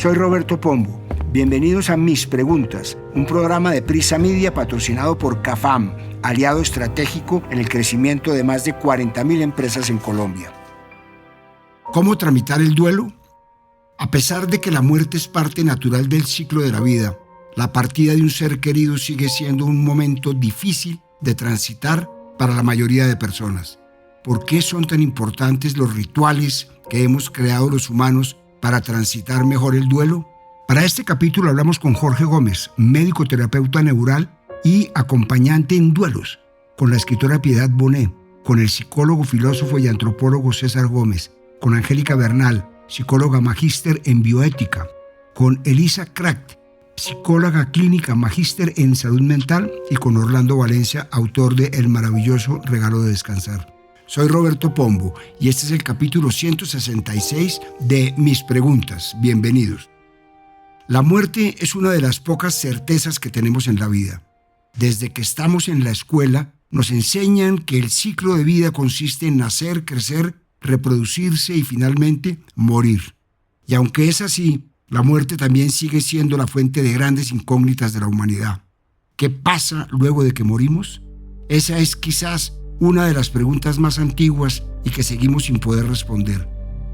Soy Roberto Pombo. Bienvenidos a Mis Preguntas, un programa de Prisa Media patrocinado por CAFAM, aliado estratégico en el crecimiento de más de 40.000 empresas en Colombia. ¿Cómo tramitar el duelo? A pesar de que la muerte es parte natural del ciclo de la vida, la partida de un ser querido sigue siendo un momento difícil de transitar para la mayoría de personas. ¿Por qué son tan importantes los rituales que hemos creado los humanos para transitar mejor el duelo? Para este capítulo hablamos con Jorge Gómez, médico terapeuta neural y acompañante en duelos, con la escritora Piedad Bonet, con el psicólogo, filósofo y antropólogo César Gómez, con Angélica Bernal, psicóloga magíster en bioética, con Elisa Craft, psicóloga clínica magíster en salud mental, y con Orlando Valencia, autor de El maravilloso regalo de descansar. Soy Roberto Pombo y este es el capítulo 166 de Mis Preguntas. Bienvenidos. La muerte es una de las pocas certezas que tenemos en la vida. Desde que estamos en la escuela, nos enseñan que el ciclo de vida consiste en nacer, crecer, reproducirse y finalmente morir. Y aunque es así, la muerte también sigue siendo la fuente de grandes incógnitas de la humanidad. ¿Qué pasa luego de que morimos? Esa es quizás una de las preguntas más antiguas y que seguimos sin poder responder.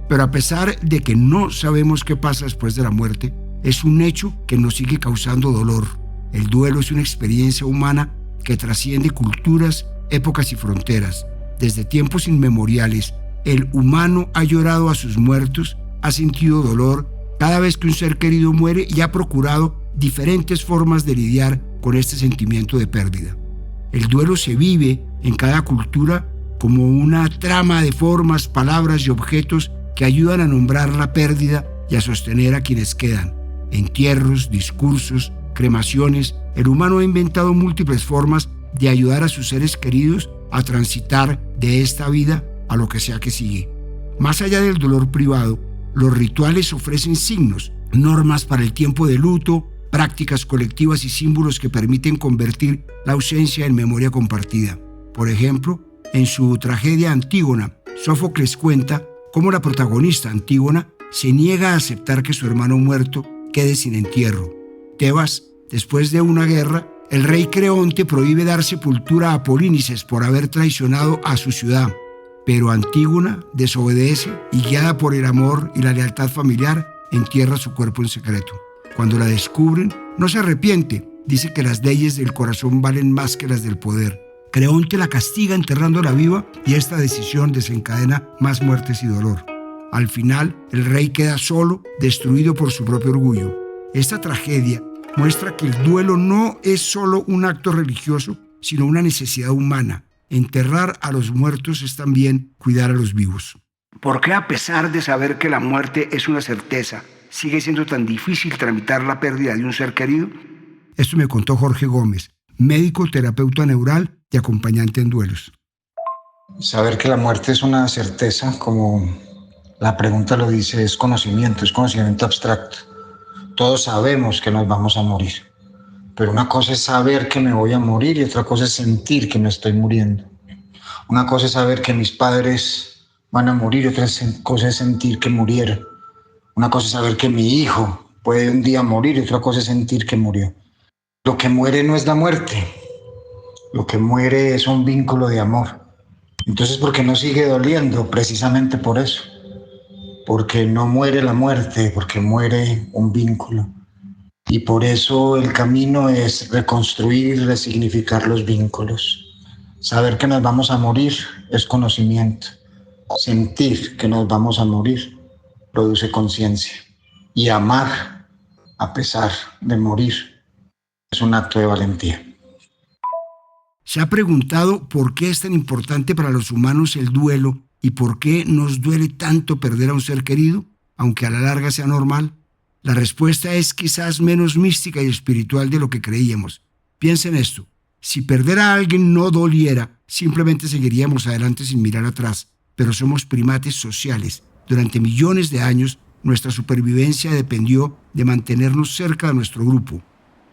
Pero a pesar de que no sabemos qué pasa después de la muerte, es un hecho que nos sigue causando dolor. El duelo es una experiencia humana que trasciende culturas, épocas y fronteras. Desde tiempos inmemoriales, el humano ha llorado a sus muertos, ha sentido dolor cada vez que un ser querido muere y ha procurado diferentes formas de lidiar con este sentimiento de pérdida. El duelo se vive en cada cultura como una trama de formas, palabras y objetos que ayudan a nombrar la pérdida y a sostener a quienes quedan. Entierros, discursos, cremaciones, el humano ha inventado múltiples formas de ayudar a sus seres queridos a transitar de esta vida a lo que sea que sigue. Más allá del dolor privado, los rituales ofrecen signos, normas para el tiempo de luto, prácticas colectivas y símbolos que permiten convertir la ausencia en memoria compartida. Por ejemplo, en su tragedia Antígona, Sófocles cuenta cómo la protagonista Antígona se niega a aceptar que su hermano muerto quede sin entierro. Tebas, después de una guerra, el rey Creonte prohíbe dar sepultura a Polinices por haber traicionado a su ciudad, pero Antígona desobedece y, guiada por el amor y la lealtad familiar, entierra su cuerpo en secreto. Cuando la descubren, no se arrepiente, dice que las leyes del corazón valen más que las del poder. Creonte la castiga enterrándola viva y esta decisión desencadena más muertes y dolor. Al final, el rey queda solo, destruido por su propio orgullo. Esta tragedia muestra que el duelo no es solo un acto religioso, sino una necesidad humana. Enterrar a los muertos es también cuidar a los vivos. ¿Por qué, a pesar de saber que la muerte es una certeza, sigue siendo tan difícil tramitar la pérdida de un ser querido? Esto me contó Jorge Gómez, médico terapeuta neural y acompañante en duelos. Saber que la muerte es una certeza, como la pregunta lo dice, es conocimiento abstracto. Todos sabemos que nos vamos a morir, pero una cosa es saber que me voy a morir y otra cosa es sentir que me estoy muriendo. Una cosa es saber que mis padres van a morir y otra cosa es sentir que murieron. Una cosa es saber que mi hijo puede un día morir y otra cosa es sentir que murió. Lo que muere no es la muerte, lo que muere es un vínculo de amor. Entonces, ¿por qué no sigue doliendo? Precisamente por eso. Porque no muere la muerte, porque muere un vínculo. Y por eso el camino es reconstruir y resignificar los vínculos. Saber que nos vamos a morir es conocimiento. Sentir que nos vamos a morir produce conciencia. Y amar a pesar de morir es un acto de valentía. ¿Se ha preguntado por qué es tan importante para los humanos el duelo y por qué nos duele tanto perder a un ser querido, aunque a la larga sea normal? La respuesta es quizás menos mística y espiritual de lo que creíamos. Piensa en esto. Si perder a alguien no doliera, simplemente seguiríamos adelante sin mirar atrás. Pero somos primates sociales. Durante millones de años, nuestra supervivencia dependió de mantenernos cerca de nuestro grupo.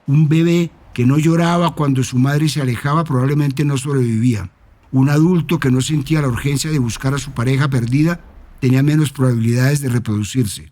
Un bebé que no lloraba cuando su madre se alejaba probablemente no sobrevivía. Un adulto que no sentía la urgencia de buscar a su pareja perdida tenía menos probabilidades de reproducirse.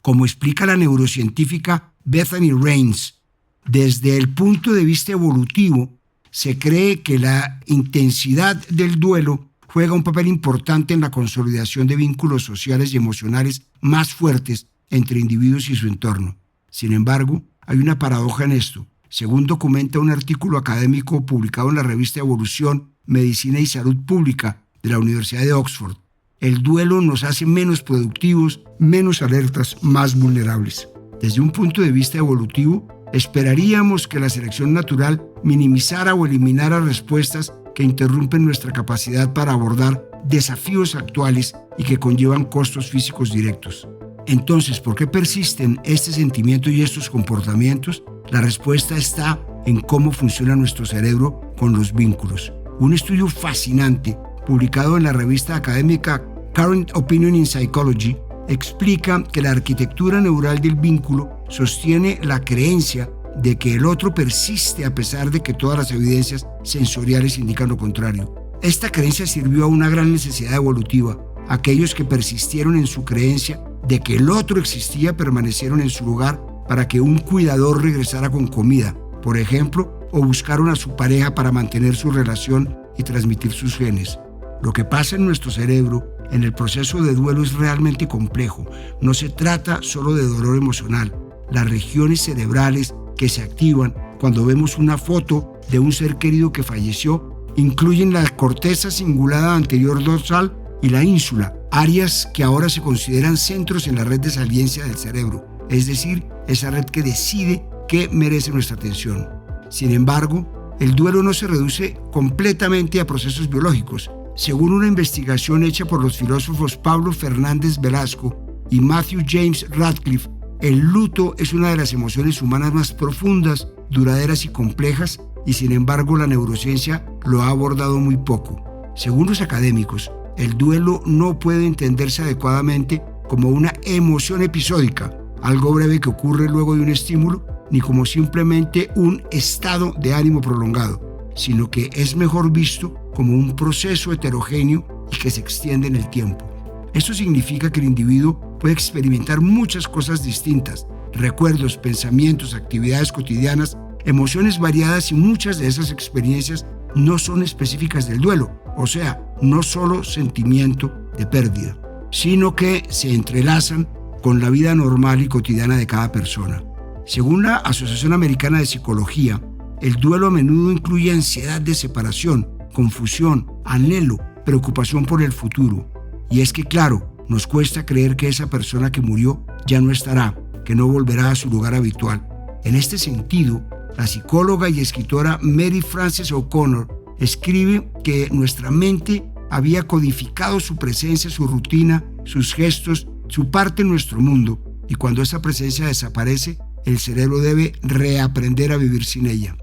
Como explica la neurocientífica Bethany Rains, desde el punto de vista evolutivo, se cree que la intensidad del duelo juega un papel importante en la consolidación de vínculos sociales y emocionales más fuertes entre individuos y su entorno. Sin embargo, hay una paradoja en esto. Según documenta un artículo académico publicado en la revista Evolución, Medicina y Salud Pública de la Universidad de Oxford, el duelo nos hace menos productivos, menos alertas, más vulnerables. Desde un punto de vista evolutivo, esperaríamos que la selección natural minimizara o eliminara respuestas que interrumpen nuestra capacidad para abordar desafíos actuales y que conllevan costos físicos directos. Entonces, ¿por qué persisten este sentimiento y estos comportamientos? La respuesta está en cómo funciona nuestro cerebro con los vínculos. Un estudio fascinante, publicado en la revista académica Current Opinion in Psychology, explica que la arquitectura neural del vínculo sostiene la creencia de que el otro persiste a pesar de que todas las evidencias sensoriales indican lo contrario. Esta creencia sirvió a una gran necesidad evolutiva. Aquellos que persistieron en su creencia de que el otro existía permanecieron en su lugar para que un cuidador regresara con comida, por ejemplo, o buscaron a su pareja para mantener su relación y transmitir sus genes. Lo que pasa en nuestro cerebro en el proceso de duelo es realmente complejo. No se trata solo de dolor emocional. Las regiones cerebrales que se activan cuando vemos una foto de un ser querido que falleció incluyen la corteza cingulada anterior dorsal y la ínsula, áreas que ahora se consideran centros en la red de saliencia del cerebro, es decir, esa red que decide qué merece nuestra atención. Sin embargo, el duelo no se reduce completamente a procesos biológicos. Según una investigación hecha por los filósofos Pablo Fernández Velasco y Matthew James Radcliffe, el luto es una de las emociones humanas más profundas, duraderas y complejas, y sin embargo la neurociencia lo ha abordado muy poco. Según los académicos, el duelo no puede entenderse adecuadamente como una emoción episódica, algo breve que ocurre luego de un estímulo, ni como simplemente un estado de ánimo prolongado, sino que es mejor visto como un proceso heterogéneo y que se extiende en el tiempo. Esto significa que el individuo puede experimentar muchas cosas distintas, recuerdos, pensamientos, actividades cotidianas, emociones variadas, y muchas de esas experiencias no son específicas del duelo, o sea, no solo sentimiento de pérdida, sino que se entrelazan con la vida normal y cotidiana de cada persona. Según la Asociación Americana de Psicología, el duelo a menudo incluye ansiedad de separación, confusión, anhelo, preocupación por el futuro. Y es que, claro, nos cuesta creer que esa persona que murió ya no estará, que no volverá a su lugar habitual. En este sentido, la psicóloga y escritora Mary Frances O'Connor escribe que nuestra mente había codificado su presencia, su rutina, sus gestos, su parte en nuestro mundo, y cuando esa presencia desaparece, el cerebro debe reaprender a vivir sin ella.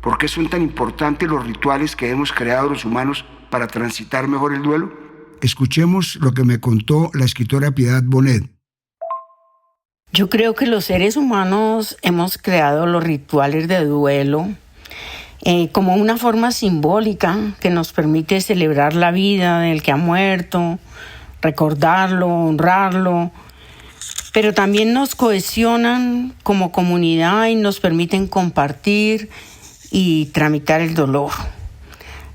¿Por qué son tan importantes los rituales que hemos creado los humanos para transitar mejor el duelo? Escuchemos lo que me contó la escritora Piedad Bonet. Yo creo que los seres humanos hemos creado los rituales de duelo como una forma simbólica que nos permite celebrar la vida del que ha muerto, recordarlo, honrarlo, pero también nos cohesionan como comunidad y nos permiten compartir y tramitar el dolor.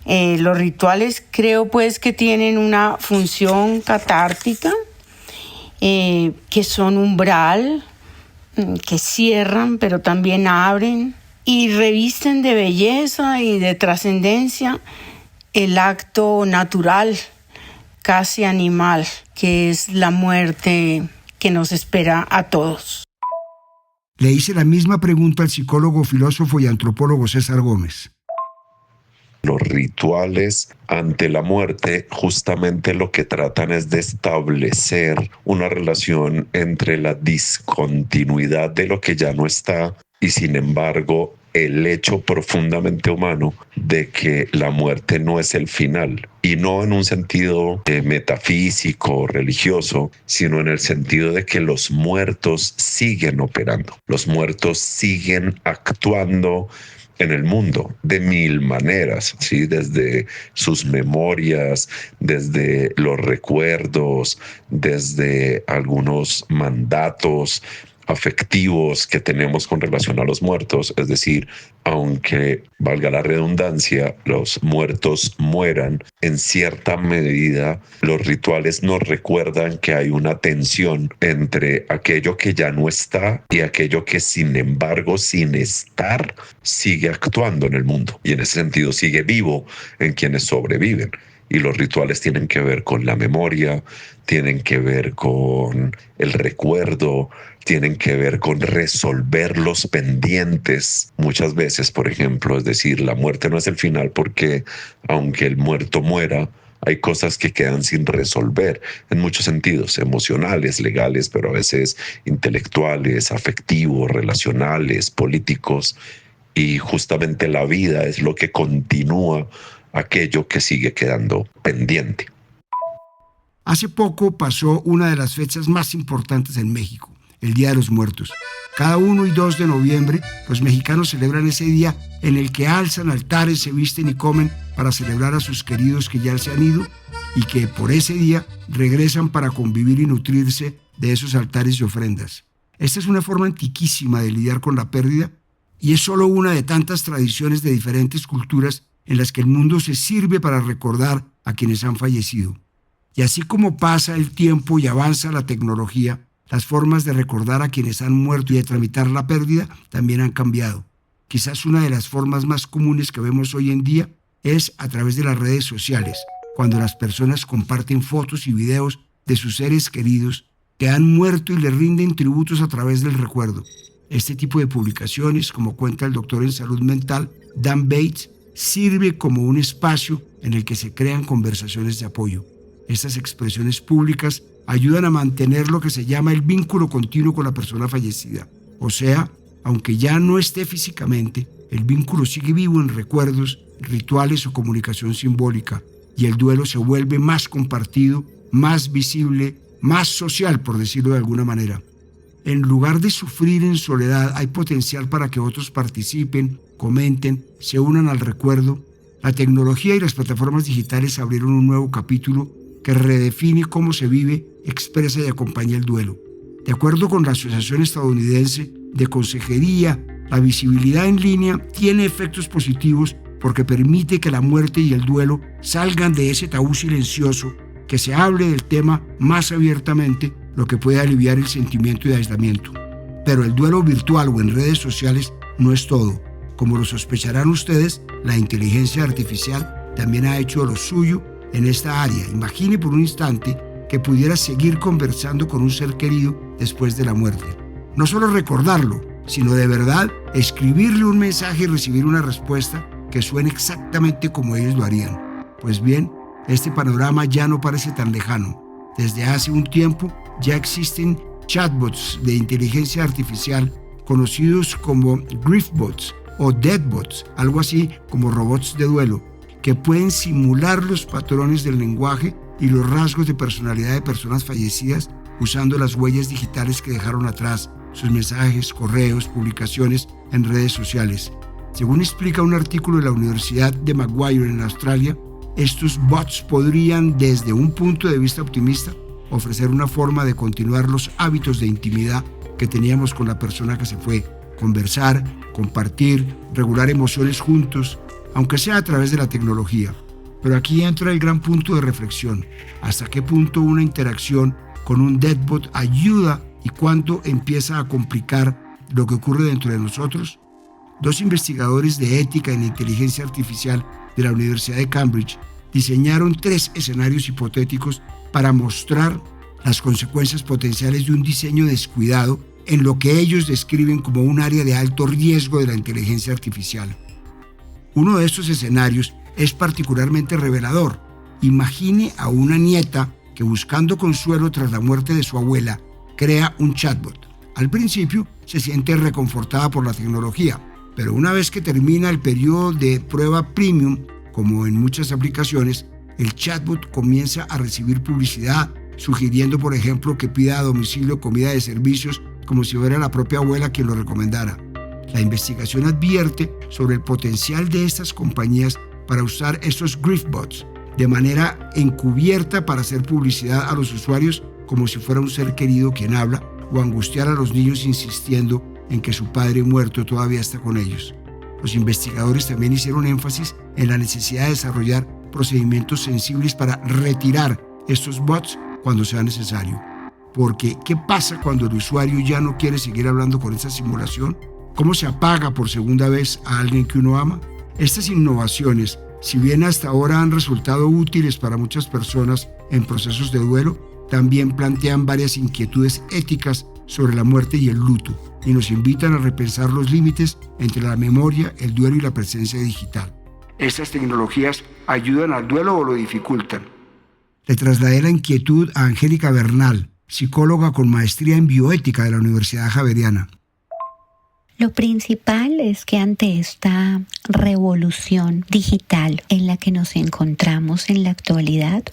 Los rituales creo pues que tienen una función catártica, que son umbral, que cierran pero también abren y revisten de belleza y de trascendencia el acto natural, casi animal, que es la muerte que nos espera a todos. Le hice la misma pregunta al psicólogo, filósofo y antropólogo César Gómez. Los rituales ante la muerte justamente lo que tratan es de establecer una relación entre la discontinuidad de lo que ya no está y sin embargo el hecho profundamente humano de que la muerte no es el final, y no en un sentido metafísico o religioso, sino en el sentido de que los muertos siguen operando, los muertos siguen actuando en el mundo de mil maneras, ¿sí? Desde sus memorias, desde los recuerdos, desde algunos mandatos afectivos que tenemos con relación a los muertos. Es decir, aunque valga la redundancia, los muertos mueran, en cierta medida los rituales nos recuerdan que hay una tensión entre aquello que ya no está y aquello que, sin embargo, sin estar, sigue actuando en el mundo y en ese sentido sigue vivo en quienes sobreviven. Y los rituales tienen que ver con la memoria, tienen que ver con el recuerdo, tienen que ver con resolver los pendientes. Muchas veces, por ejemplo, es decir, la muerte no es el final porque aunque el muerto muera, hay cosas que quedan sin resolver en muchos sentidos, emocionales, legales, pero a veces intelectuales, afectivos, relacionales, políticos. Y justamente la vida es lo que continúa aquello que sigue quedando pendiente. Hace poco pasó una de las fechas más importantes en México, el Día de los Muertos. Cada 1 y 2 de noviembre, los mexicanos celebran ese día en el que alzan altares, se visten y comen para celebrar a sus queridos que ya se han ido y que por ese día regresan para convivir y nutrirse de esos altares y ofrendas. Esta es una forma antiquísima de lidiar con la pérdida y es solo una de tantas tradiciones de diferentes culturas en las que el mundo se sirve para recordar a quienes han fallecido. Y así como pasa el tiempo y avanza la tecnología, las formas de recordar a quienes han muerto y de tramitar la pérdida también han cambiado. Quizás una de las formas más comunes que vemos hoy en día es a través de las redes sociales, cuando las personas comparten fotos y videos de sus seres queridos que han muerto y le rinden tributos a través del recuerdo. Este tipo de publicaciones, como cuenta el doctor en salud mental Dan Bates, sirve como un espacio en el que se crean conversaciones de apoyo. Estas expresiones públicas ayudan a mantener lo que se llama el vínculo continuo con la persona fallecida. O sea, aunque ya no esté físicamente, el vínculo sigue vivo en recuerdos, rituales o comunicación simbólica, y el duelo se vuelve más compartido, más visible, más social, por decirlo de alguna manera. En lugar de sufrir en soledad, hay potencial para que otros participen, comenten, se unan al recuerdo. La tecnología y las plataformas digitales abrieron un nuevo capítulo que redefine cómo se vive, expresa y acompaña el duelo. De acuerdo con la Asociación Estadounidense de Consejería, la visibilidad en línea tiene efectos positivos porque permite que la muerte y el duelo salgan de ese tabú silencioso, que se hable del tema más abiertamente, lo que puede aliviar el sentimiento de aislamiento. Pero el duelo virtual o en redes sociales no es todo. Como lo sospecharán ustedes, la inteligencia artificial también ha hecho lo suyo en esta área. Imagine por un instante que pudiera seguir conversando con un ser querido después de la muerte. No solo recordarlo, sino de verdad escribirle un mensaje y recibir una respuesta que suene exactamente como ellos lo harían. Pues bien, este panorama ya no parece tan lejano. Desde hace un tiempo ya existen chatbots de inteligencia artificial conocidos como griefbots o deadbots, algo así como robots de duelo, que pueden simular los patrones del lenguaje y los rasgos de personalidad de personas fallecidas usando las huellas digitales que dejaron atrás, sus mensajes, correos, publicaciones en redes sociales. Según explica un artículo de la Universidad de Macquarie en Australia, estos bots podrían, desde un punto de vista optimista, ofrecer una forma de continuar los hábitos de intimidad que teníamos con la persona que se fue, conversar, compartir, regular emociones juntos, aunque sea a través de la tecnología. Pero aquí entra el gran punto de reflexión. ¿Hasta qué punto una interacción con un deadbot ayuda y cuánto empieza a complicar lo que ocurre dentro de nosotros? Dos investigadores de ética en inteligencia artificial de la Universidad de Cambridge diseñaron 3 escenarios hipotéticos para mostrar las consecuencias potenciales de un diseño descuidado en lo que ellos describen como un área de alto riesgo de la inteligencia artificial. Uno de estos escenarios es particularmente revelador. Imagine a una nieta que, buscando consuelo tras la muerte de su abuela, crea un chatbot. Al principio se siente reconfortada por la tecnología, pero una vez que termina el periodo de prueba premium, como en muchas aplicaciones, el chatbot comienza a recibir publicidad, sugiriendo, por ejemplo, que pida a domicilio comida de servicios como si fuera la propia abuela quien lo recomendara. La investigación advierte sobre el potencial de estas compañías para usar estos griefbots de manera encubierta para hacer publicidad a los usuarios como si fuera un ser querido quien habla, o angustiar a los niños insistiendo en que su padre muerto todavía está con ellos. Los investigadores también hicieron énfasis en la necesidad de desarrollar procedimientos sensibles para retirar estos bots cuando sea necesario. Porque, ¿qué pasa cuando el usuario ya no quiere seguir hablando con esta simulación? ¿Cómo se apaga por segunda vez a alguien que uno ama? Estas innovaciones, si bien hasta ahora han resultado útiles para muchas personas en procesos de duelo, también plantean varias inquietudes éticas sobre la muerte y el luto, y nos invitan a repensar los límites entre la memoria, el duelo y la presencia digital. ¿Estas tecnologías ayudan al duelo o lo dificultan? Le trasladé la inquietud a Angélica Bernal, psicóloga con maestría en bioética de la Universidad Javeriana. Lo principal es que ante esta revolución digital en la que nos encontramos en la actualidad,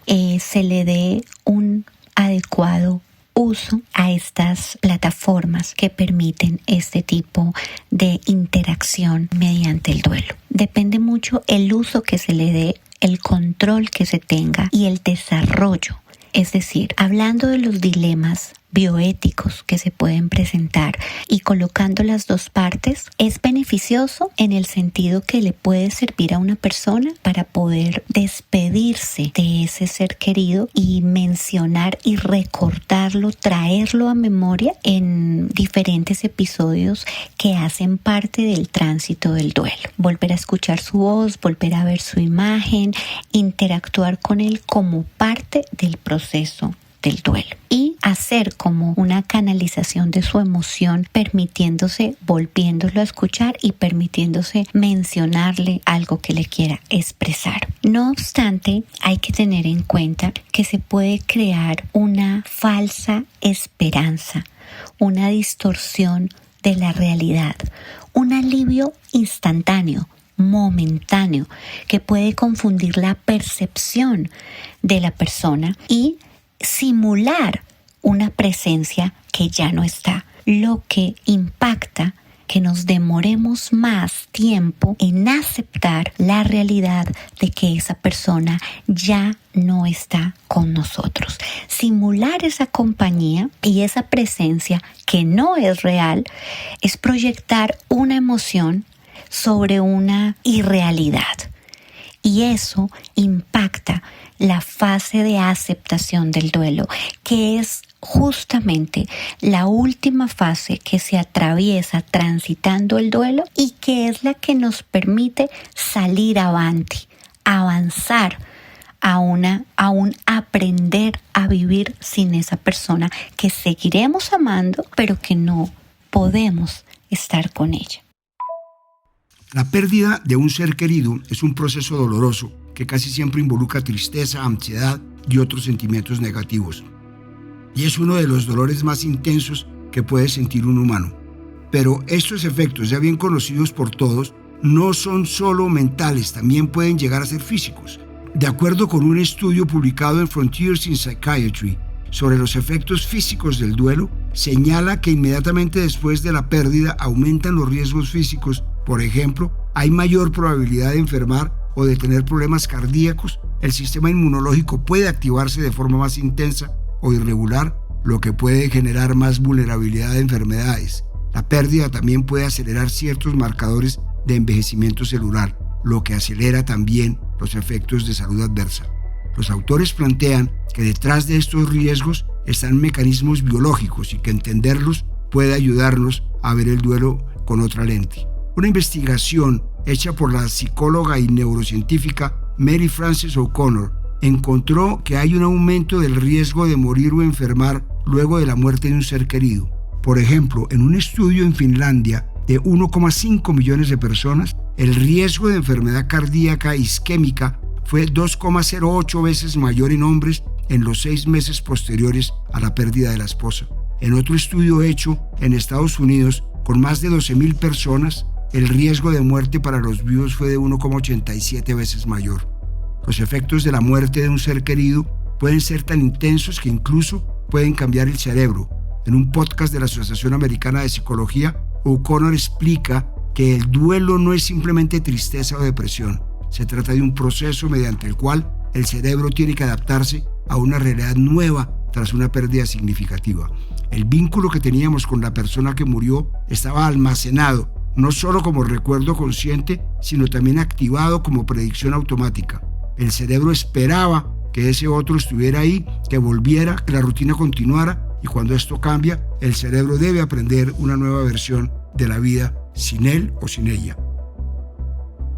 se le dé un adecuado uso a estas plataformas que permiten este tipo de interacción mediante el duelo. Depende mucho el uso que se le dé, el control que se tenga y el desarrollo. Es decir, hablando de los dilemas bioéticos que se pueden presentar y colocando las dos partes, es beneficioso en el sentido que le puede servir a una persona para poder despedirse de ese ser querido y mencionar y recordarlo, traerlo a memoria en diferentes episodios que hacen parte del tránsito del duelo. Volver a escuchar su voz, volver a ver su imagen, interactuar con él como parte del proceso del duelo y hacer como una canalización de su emoción, volviéndolo a escuchar y permitiéndose mencionarle algo que le quiera expresar. No obstante, hay que tener en cuenta que se puede crear una falsa esperanza, una distorsión de la realidad, un alivio instantáneo, momentáneo, que puede confundir la percepción de la persona y simular una presencia que ya no está, lo que impacta que nos demoremos más tiempo en aceptar la realidad de que esa persona ya no está con nosotros. Simular esa compañía y esa presencia que no es real es proyectar una emoción sobre una irrealidad. Y eso impacta la fase de aceptación del duelo, que es justamente la última fase que se atraviesa transitando el duelo y que es la que nos permite salir avanti, avanzar a un aprender a vivir sin esa persona que seguiremos amando, pero que no podemos estar con ella. La pérdida de un ser querido es un proceso doloroso que casi siempre involucra tristeza, ansiedad y otros sentimientos negativos. Y es uno de los dolores más intensos que puede sentir un humano. Pero estos efectos, ya bien conocidos por todos, no son solo mentales, también pueden llegar a ser físicos. De acuerdo con un estudio publicado en Frontiers in Psychiatry sobre los efectos físicos del duelo, señala que inmediatamente después de la pérdida aumentan los riesgos físicos. Por ejemplo, hay mayor probabilidad de enfermar o de tener problemas cardíacos, el sistema inmunológico puede activarse de forma más intensa o irregular, lo que puede generar más vulnerabilidad a enfermedades. La pérdida también puede acelerar ciertos marcadores de envejecimiento celular, lo que acelera también los efectos de salud adversa. Los autores plantean que detrás de estos riesgos están mecanismos biológicos y que entenderlos puede ayudarnos a ver el duelo con otra lente. Una investigación hecha por la psicóloga y neurocientífica Mary Frances O'Connor encontró que hay un aumento del riesgo de morir o enfermar luego de la muerte de un ser querido. Por ejemplo, en un estudio en Finlandia de 1,5 millones de personas, el riesgo de enfermedad cardíaca isquémica fue 2,08 veces mayor en hombres en los 6 meses posteriores a la pérdida de la esposa. En otro estudio hecho en Estados Unidos, con más de 12,000 personas, el riesgo de muerte para los vivos fue de 1,87 veces mayor. Los efectos de la muerte de un ser querido pueden ser tan intensos que incluso pueden cambiar el cerebro. En un podcast de la Asociación Americana de Psicología, O'Connor explica que el duelo no es simplemente tristeza o depresión. Se trata de un proceso mediante el cual el cerebro tiene que adaptarse a una realidad nueva tras una pérdida significativa. El vínculo que teníamos con la persona que murió estaba almacenado, no solo como recuerdo consciente, sino también activado como predicción automática. El cerebro esperaba que ese otro estuviera ahí, que volviera, que la rutina continuara, y cuando esto cambia, el cerebro debe aprender una nueva versión de la vida sin él o sin ella.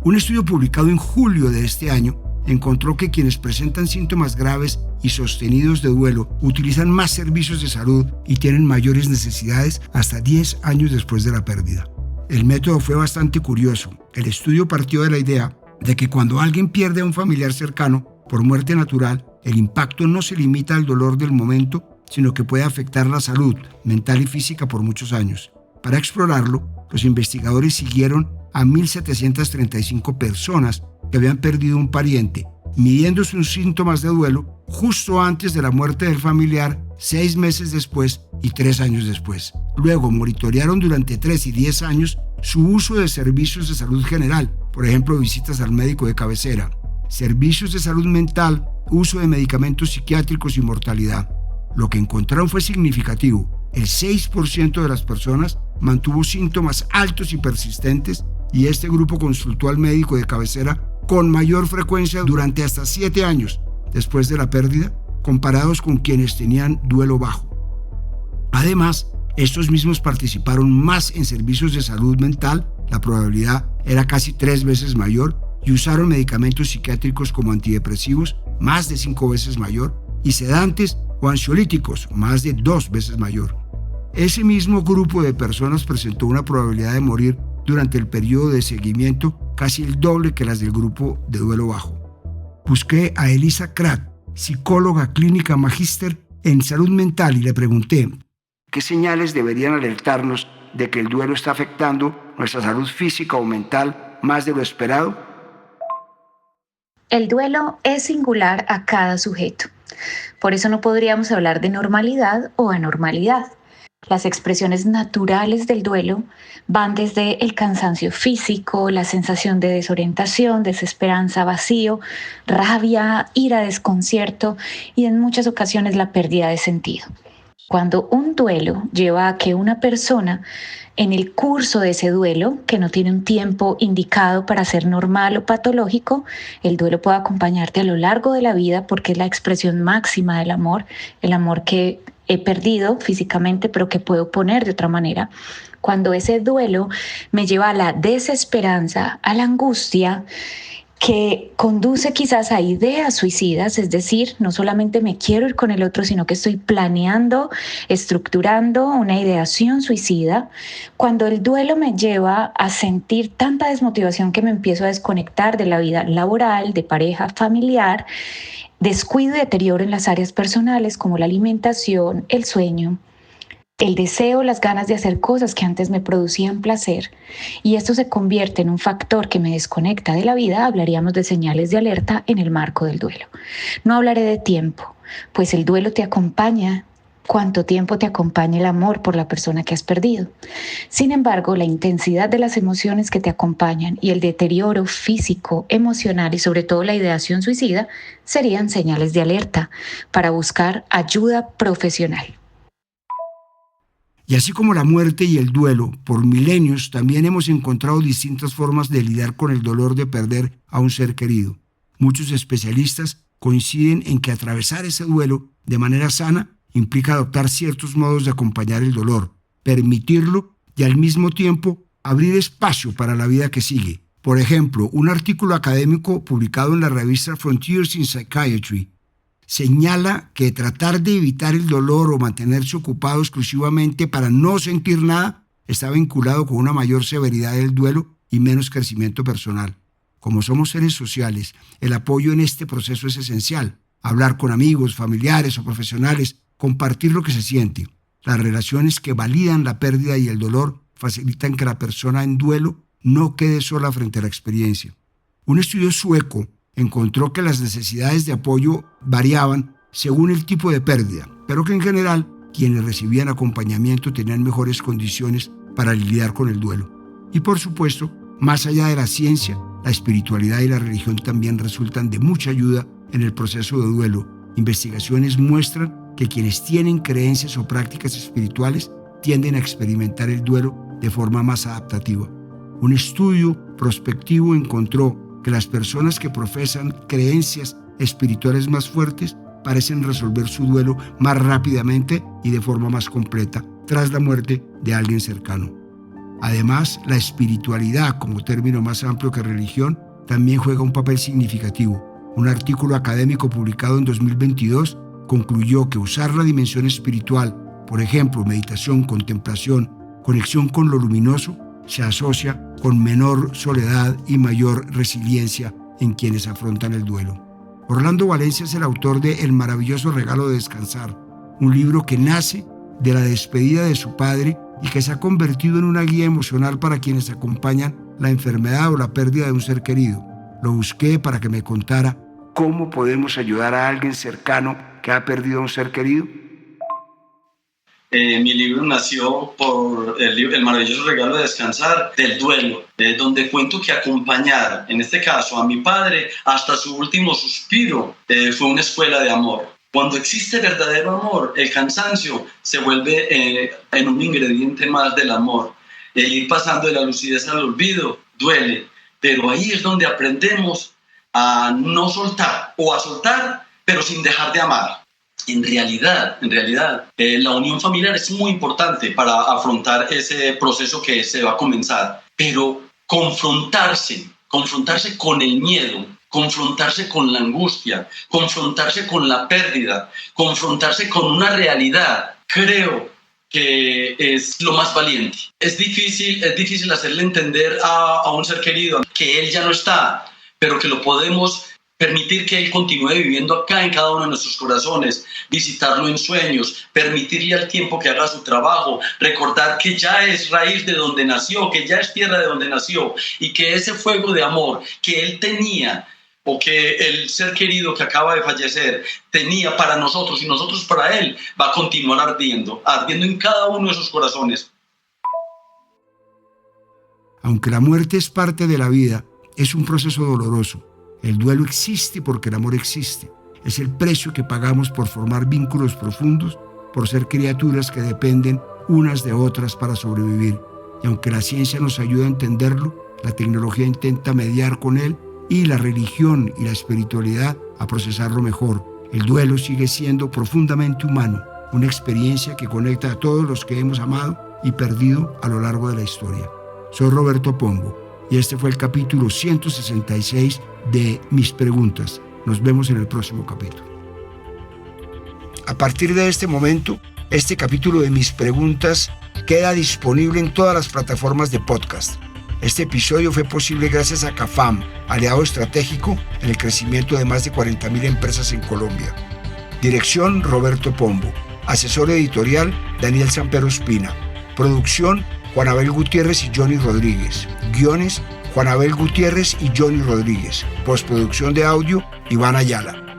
Un estudio publicado en julio de este año encontró que quienes presentan síntomas graves y sostenidos de duelo utilizan más servicios de salud y tienen mayores necesidades hasta 10 años después de la pérdida. El método fue bastante curioso. El estudio partió de la idea de que cuando alguien pierde a un familiar cercano por muerte natural, el impacto no se limita al dolor del momento, sino que puede afectar la salud mental y física por muchos años. Para explorarlo, los investigadores siguieron a 1.735 personas que habían perdido un pariente, midiendo sus síntomas de duelo justo antes de la muerte del familiar, 6 meses después y 3 años después. Luego monitorearon durante 3 y 10 años su uso de servicios de salud general, por ejemplo, visitas al médico de cabecera, servicios de salud mental, uso de medicamentos psiquiátricos y mortalidad. Lo que encontraron fue significativo. El 6% de las personas mantuvo síntomas altos y persistentes, y este grupo consultó al médico de cabecera con mayor frecuencia durante hasta 7 años después de la pérdida, comparados con quienes tenían duelo bajo. Además, estos mismos participaron más en servicios de salud mental, la probabilidad era casi 3 veces mayor, y usaron medicamentos psiquiátricos como antidepresivos, más de 5 veces mayor, y sedantes o ansiolíticos, más de 2 veces mayor. Ese mismo grupo de personas presentó una probabilidad de morir durante el periodo de seguimiento casi el doble que las del grupo de duelo bajo. Busqué a Elisa Krat, psicóloga clínica magíster en salud mental, y le pregunté ¿qué señales deberían alertarnos de que el duelo está afectando nuestra salud física o mental más de lo esperado? El duelo es singular a cada sujeto. Por eso no podríamos hablar de normalidad o anormalidad. Las expresiones naturales del duelo van desde el cansancio físico, la sensación de desorientación, desesperanza, vacío, rabia, ira, desconcierto y en muchas ocasiones la pérdida de sentido. Cuando un duelo lleva a que una persona en el curso de ese duelo, que no tiene un tiempo indicado para ser normal o patológico, el duelo puede acompañarte a lo largo de la vida porque es la expresión máxima del amor, el amor que he perdido físicamente pero que puedo poner de otra manera. Cuando ese duelo me lleva a la desesperanza, a la angustia, que conduce quizás a ideas suicidas, es decir, no solamente me quiero ir con el otro, sino que estoy planeando, estructurando una ideación suicida. Cuando el duelo me lleva a sentir tanta desmotivación que me empiezo a desconectar de la vida laboral, de pareja, familiar, descuido y deterioro en las áreas personales como la alimentación, el sueño, el deseo, las ganas de hacer cosas que antes me producían placer, y esto se convierte en un factor que me desconecta de la vida, hablaríamos de señales de alerta en el marco del duelo. No hablaré de tiempo, pues el duelo te acompaña cuánto tiempo te acompaña el amor por la persona que has perdido. Sin embargo, la intensidad de las emociones que te acompañan y el deterioro físico, emocional y sobre todo la ideación suicida serían señales de alerta para buscar ayuda profesional. Y así como la muerte y el duelo, por milenios también hemos encontrado distintas formas de lidiar con el dolor de perder a un ser querido. Muchos especialistas coinciden en que atravesar ese duelo de manera sana implica adoptar ciertos modos de acompañar el dolor, permitirlo y al mismo tiempo abrir espacio para la vida que sigue. Por ejemplo, un artículo académico publicado en la revista Frontiers in Psychiatry señala que tratar de evitar el dolor o mantenerse ocupado exclusivamente para no sentir nada está vinculado con una mayor severidad del duelo y menos crecimiento personal. Como somos seres sociales, el apoyo en este proceso es esencial. Hablar con amigos, familiares o profesionales, compartir lo que se siente. Las relaciones que validan la pérdida y el dolor facilitan que la persona en duelo no quede sola frente a la experiencia. Un estudio sueco encontró que las necesidades de apoyo variaban según el tipo de pérdida, pero que en general quienes recibían acompañamiento tenían mejores condiciones para lidiar con el duelo. Y por supuesto, más allá de la ciencia, la espiritualidad y la religión también resultan de mucha ayuda en el proceso de duelo. Investigaciones muestran que quienes tienen creencias o prácticas espirituales tienden a experimentar el duelo de forma más adaptativa. Un estudio prospectivo encontró que las personas que profesan creencias espirituales más fuertes parecen resolver su duelo más rápidamente y de forma más completa tras la muerte de alguien cercano. Además, la espiritualidad, como término más amplio que religión, también juega un papel significativo. Un artículo académico publicado en 2022 concluyó que usar la dimensión espiritual, por ejemplo, meditación, contemplación, conexión con lo luminoso, se asocia con menor soledad y mayor resiliencia en quienes afrontan el duelo. Orlando Valencia es el autor de El maravilloso regalo de descansar, un libro que nace de la despedida de su padre y que se ha convertido en una guía emocional para quienes acompañan la enfermedad o la pérdida de un ser querido. Lo busqué para que me contara cómo podemos ayudar a alguien cercano que ha perdido a un ser querido. Mi libro nació por el maravilloso regalo de descansar del duelo, donde cuento que acompañar, en este caso a mi padre, hasta su último suspiro, fue una escuela de amor. Cuando existe verdadero amor, el cansancio se vuelve en un ingrediente más del amor. Ir pasando de la lucidez al olvido duele, pero ahí es donde aprendemos a no soltar o a soltar, pero sin dejar de amar. En realidad, la unión familiar es muy importante para afrontar ese proceso que se va a comenzar, pero confrontarse con el miedo, confrontarse con la angustia, confrontarse con la pérdida, confrontarse con una realidad, creo que es lo más valiente. Es difícil hacerle entender a un ser querido que él ya no está, pero que lo podemos permitir que él continúe viviendo acá en cada uno de nuestros corazones, visitarlo en sueños, permitirle al tiempo que haga su trabajo, recordar que ya es raíz de donde nació, que ya es tierra de donde nació y que ese fuego de amor que él tenía o que el ser querido que acaba de fallecer tenía para nosotros y nosotros para él, va a continuar ardiendo en cada uno de sus corazones. Aunque la muerte es parte de la vida, es un proceso doloroso. El duelo existe porque el amor existe. Es el precio que pagamos por formar vínculos profundos, por ser criaturas que dependen unas de otras para sobrevivir. Y aunque la ciencia nos ayuda a entenderlo, la tecnología intenta mediar con él y la religión y la espiritualidad a procesarlo mejor. El duelo sigue siendo profundamente humano, una experiencia que conecta a todos los que hemos amado y perdido a lo largo de la historia. Soy Roberto Pombo y este fue el capítulo 166 de Mis Preguntas. Nos vemos en el próximo capítulo. A partir de este momento, este capítulo de Mis Preguntas queda disponible en todas las plataformas de podcast. Este episodio fue posible gracias a CAFAM, aliado estratégico en el crecimiento de más de 40.000 empresas en Colombia. Dirección: Roberto Pombo. Asesor editorial: Daniel Sampero Espina. Producción: Juan Abel Gutiérrez y Johnny Rodríguez. Guiones: Juan Abel Gutiérrez y Johnny Rodríguez. Postproducción de audio: Iván Ayala.